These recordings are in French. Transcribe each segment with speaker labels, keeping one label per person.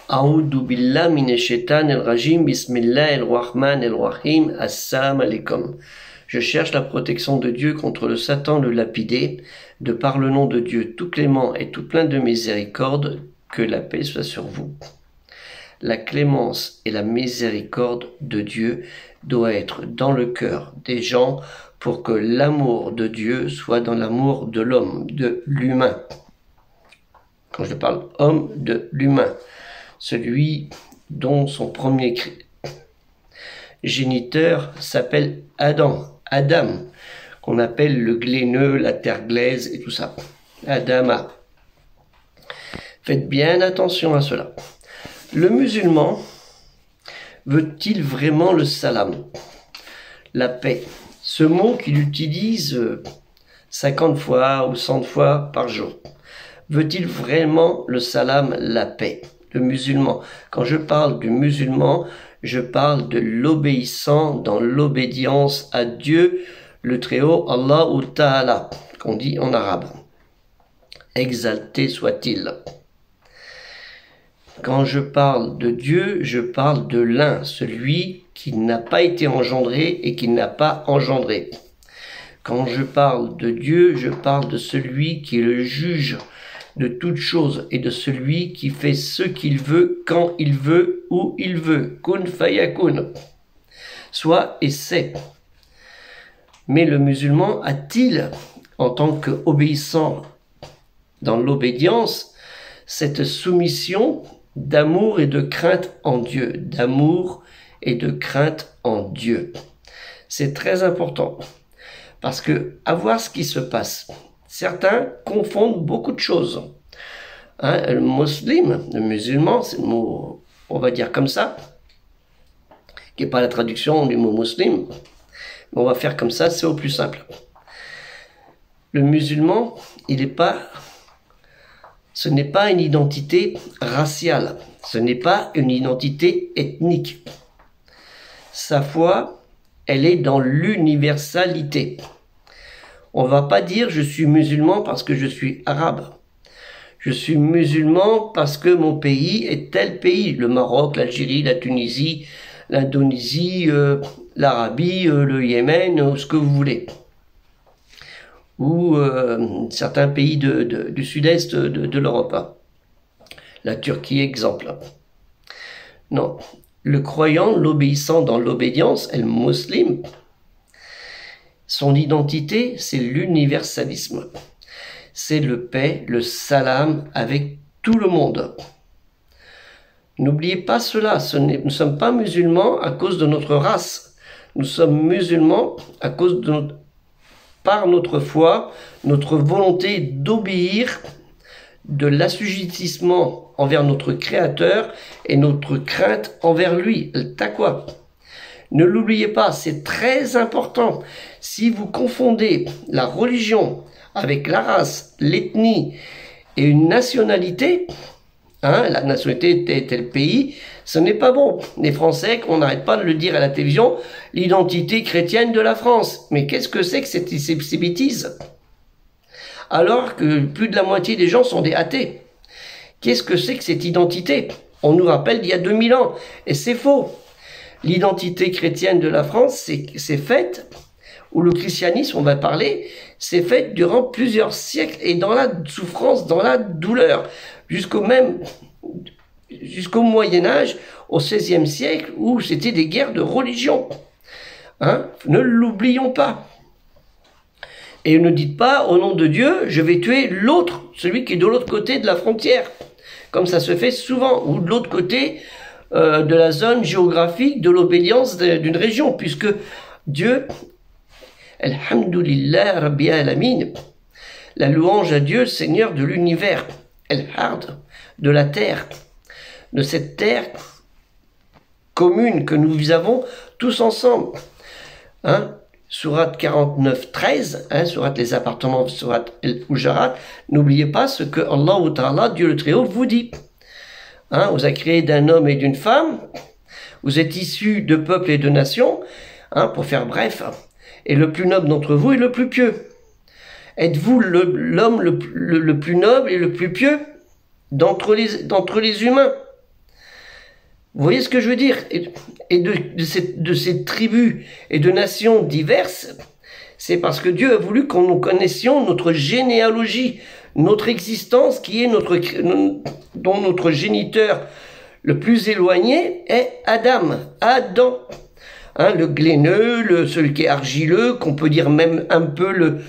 Speaker 1: A'udhu billah minash shaitanir rajim, bismillahir rahmanir rahim, assalamu alaikum. Je cherche la protection de Dieu contre le Satan le lapidé, de par le nom de Dieu tout clément et tout plein de miséricorde, que la paix soit sur vous. La clémence et la miséricorde de Dieu doit être dans le cœur des gens pour que l'amour de Dieu soit dans l'amour de l'homme, de l'humain. Quand je parle homme, de l'humain, celui dont son premier géniteur s'appelle Adam, qu'on appelle le glaineux, la terre glaise et tout ça. Adama. Faites bien attention à cela. Le musulman veut-il vraiment le salam, la paix? Ce mot qu'il utilise 50 fois ou 100 fois par jour. Veut-il vraiment le salam, la paix? Le musulman. Quand je parle du musulman, je parle de l'obéissant dans l'obédience à Dieu, le Très-Haut, Allah ou Ta'ala, qu'on dit en arabe. Exalté soit-il. Quand je parle de Dieu, je parle de l'un, celui qui n'a pas été engendré et qui n'a pas engendré. Quand je parle de Dieu, je parle de celui qui est le juge de toutes choses et de celui qui fait ce qu'il veut, quand il veut, où il veut. Kun fayakun. Soit et c'est. Mais le musulman a-t-il, en tant qu'obéissant dans l'obédience, cette soumission d'amour et de crainte en Dieu, d'amour et de crainte en Dieu? C'est très important, parce que à voir ce qui se passe, certains confondent beaucoup de choses. Le musulman, c'est le mot, on va dire comme ça, qui n'est pas la traduction du mot musulman, mais on va faire comme ça, c'est au plus simple. Le musulman, ce n'est pas une identité raciale, ce n'est pas une identité ethnique. Sa foi, elle est dans l'universalité. On ne va pas dire je suis musulman parce que je suis arabe. Je suis musulman parce que mon pays est tel pays. Le Maroc, l'Algérie, la Tunisie, l'Indonésie, l'Arabie, le Yémen, ce que vous voulez. Ou certains pays du sud-est de l'Europe. La Turquie, exemple. Non. Le croyant, l'obéissant dans l'obédience, le musulman, son identité, c'est l'universalisme. C'est le paix, le salam avec tout le monde. N'oubliez pas cela, nous ne sommes pas musulmans à cause de notre race. Nous sommes musulmans à cause par notre foi, notre volonté d'obéir, de l'assujettissement envers notre Créateur et notre crainte envers lui, le taqwa. Ne l'oubliez pas, c'est très important. Si vous confondez la religion avec la race, l'ethnie et une nationalité, la nationalité est tel pays, ce n'est pas bon. Les Français, on n'arrête pas de le dire à la télévision, l'identité chrétienne de la France. Mais qu'est-ce que c'est que ces bêtises? Alors que plus de la moitié des gens sont des athées. Qu'est-ce que c'est que cette identité? On nous rappelle d'il y a 2000 ans, et c'est faux. L'identité chrétienne de la France, c'est faite, ou le christianisme, on va parler, c'est fait durant plusieurs siècles, et dans la souffrance, dans la douleur, jusqu'au Moyen-Âge, au XVIe siècle, où c'était des guerres de religion. Ne l'oublions pas. Et ne dites pas, au nom de Dieu, je vais tuer l'autre, celui qui est de l'autre côté de la frontière, comme ça se fait souvent, ou de l'autre côté de la zone géographique de l'obédience d'une région, puisque Dieu, Alhamdulillah Rabbi Alamin, la louange à Dieu, Seigneur de l'univers, El-Hard, de la terre, de cette terre commune que nous avons tous ensemble. Sourate 49, 13, sourate les appartements, sourate El-Hujarat, n'oubliez pas ce que Allah ou Ta'ala, Dieu le Très-Haut, vous dit. Vous a créé d'un homme et d'une femme, vous êtes issus de peuples et de nations, pour faire bref, et le plus noble d'entre vous est le plus pieux. Êtes-vous l'homme le plus noble et le plus pieux d'entre les humains? Vous voyez ce que je veux dire? Et de ces tribus et de nations diverses, c'est parce que Dieu a voulu qu'on nous connaissions notre généalogie, notre existence, qui est dont notre géniteur le plus éloigné est Adam. Hein, le glaineux, celui qui est argileux, qu'on peut dire même un peu le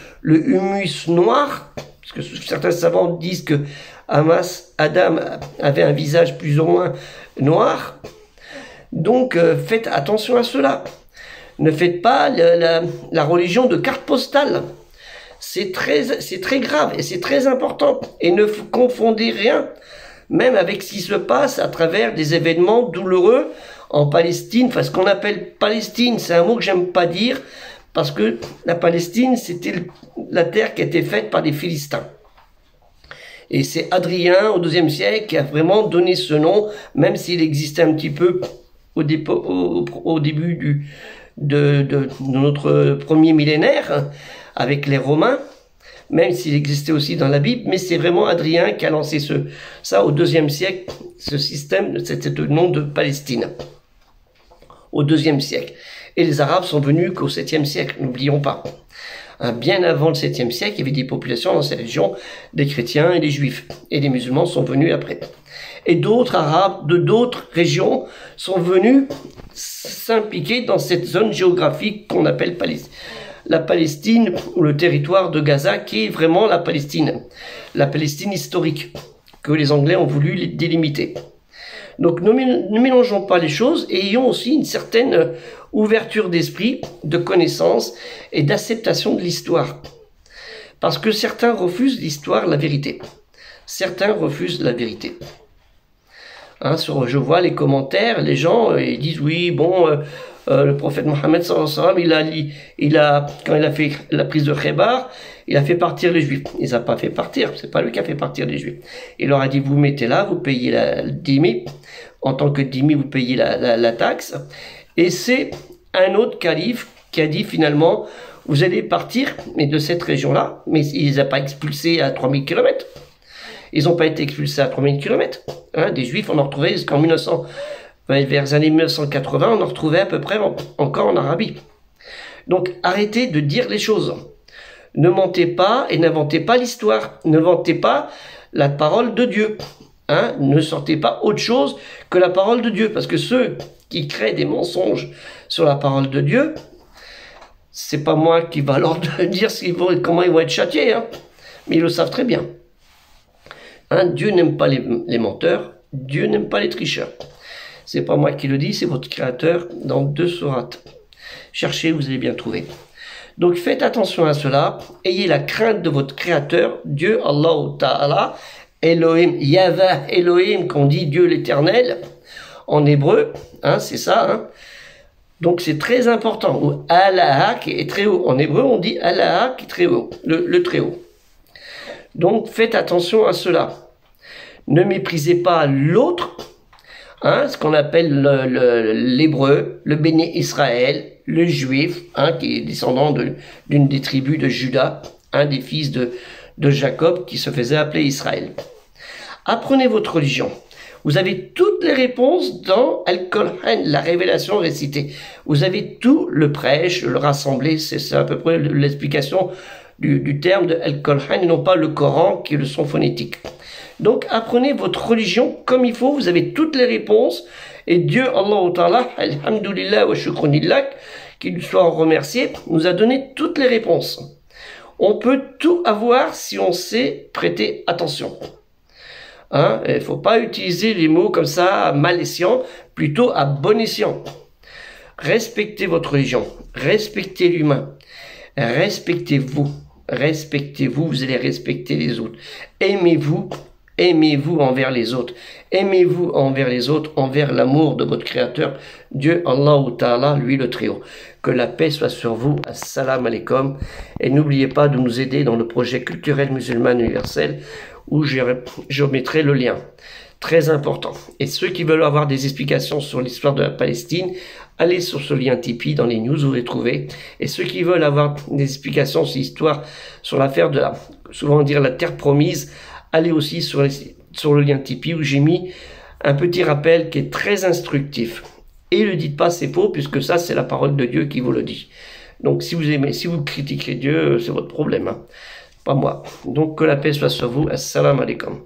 Speaker 1: humus noir, parce que certains savants disent que Adam avait un visage plus ou moins noir. Donc faites attention à cela. Ne faites pas la religion de carte postale. C'est très grave et c'est très important. Et ne confondez rien, même avec ce qui se passe à travers des événements douloureux en Palestine. Enfin, ce qu'on appelle Palestine, c'est un mot que j'aime pas dire, parce que la Palestine, c'était la terre qui a été faite par des Philistins. Et c'est Adrien, au IIe siècle, qui a vraiment donné ce nom, même s'il existait un petit peu au début de notre premier millénaire, avec les Romains, même s'il existait aussi dans la Bible, mais c'est vraiment Adrien qui a lancé ça au IIe siècle, ce système, c'était le nom de Palestine, au IIe siècle. Et les Arabes sont venus qu'au 7e siècle, n'oublions pas. Bien avant le 7e siècle, il y avait des populations dans ces régions, des chrétiens et des juifs. Et les musulmans sont venus après. Et d'autres Arabes de d'autres régions sont venus s'impliquer dans cette zone géographique qu'on appelle la Palestine, ou le territoire de Gaza, qui est vraiment la Palestine historique, que les Anglais ont voulu délimiter. Donc ne mélangeons pas les choses et ayons aussi une certaine ouverture d'esprit, de connaissance et d'acceptation de l'histoire. Parce que certains refusent l'histoire, la vérité. Certains refusent la vérité. Hein, je vois les commentaires, les gens ils disent oui, bon, le prophète Mohammed sallallahu alayhi wa sallam, quand il a fait la prise de Khaybar, il a fait partir les Juifs. Il les a pas fait partir, c'est pas lui qui a fait partir les Juifs. Il leur a dit, vous mettez là, vous payez la dîme, en tant que dîme, vous payez la taxe. Et c'est un autre calife qui a dit finalement, vous allez partir, mais de cette région-là, mais il les a pas expulsés à 3000 km. Ils n'ont pas été expulsés à 3000 km. Hein, des Juifs, on en retrouvait jusqu'en vers les années 1980, on en retrouvait à peu près encore en Arabie. Donc arrêtez de dire les choses. Ne mentez pas et n'inventez pas l'histoire. Ne vantez pas la parole de Dieu. Hein, ne sortez pas autre chose que la parole de Dieu. Parce que ceux qui créent des mensonges sur la parole de Dieu, c'est pas moi qui va leur dire comment ils vont être châtiés. Hein, mais ils le savent très bien. Hein, Dieu n'aime pas les menteurs. Dieu n'aime pas les tricheurs. C'est pas moi qui le dis, c'est votre créateur dans 2 sourates. Cherchez, vous allez bien trouver. Donc faites attention à cela, ayez la crainte de votre créateur, Dieu, Allah Ta'ala, Elohim, Yahweh, Elohim, qu'on dit Dieu l'éternel, en hébreu, hein, c'est ça, hein. Donc c'est très important, ou Allah qui est très haut, en hébreu on dit Allah qui est très haut, le très haut. Donc faites attention à cela. Ne méprisez pas l'autre, hein, ce qu'on appelle l'hébreu, le béné Israël, le juif, hein, qui est descendant d'une des tribus de Juda, un des fils de Jacob qui se faisait appeler Israël. Apprenez votre religion. Vous avez toutes les réponses dans Al-Qur'an, la révélation récitée. Vous avez tout le prêche, le rassemblé, c'est à peu près l'explication du terme de Al-Qur'an et non pas le Coran qui est le son phonétique. Donc apprenez votre religion comme il faut, vous avez toutes les réponses et Dieu, Allah Ta'ala, alhamdulillah wa shukranillah, qu'il soit remercié, nous a donné toutes les réponses. On peut tout avoir si on sait prêter attention. Hein, il ne faut pas utiliser les mots comme ça à mal escient, plutôt à bon escient. Respectez votre religion, respectez l'humain, respectez-vous, vous allez respecter les autres. Aimez-vous envers les autres. Aimez-vous envers les autres, envers l'amour de votre Créateur, Dieu, Allah Ta'ala, lui le Très-Haut. Que la paix soit sur vous. Assalamu alaikum. Et n'oubliez pas de nous aider dans le projet culturel musulman universel où je mettrai le lien. Très important. Et ceux qui veulent avoir des explications sur l'histoire de la Palestine, allez sur ce lien Tipeee dans les news, vous les trouvez. Et ceux qui veulent avoir des explications sur l'histoire, sur l'affaire de souvent dire la terre promise, allez aussi sur le lien Tipeee où j'ai mis un petit rappel qui est très instructif. Et ne dites pas c'est faux, puisque ça, c'est la parole de Dieu qui vous le dit. Donc, si vous aimez, si vous critiquez Dieu, c'est votre problème, hein, pas moi. Donc, que la paix soit sur vous. Assalamu alaikum.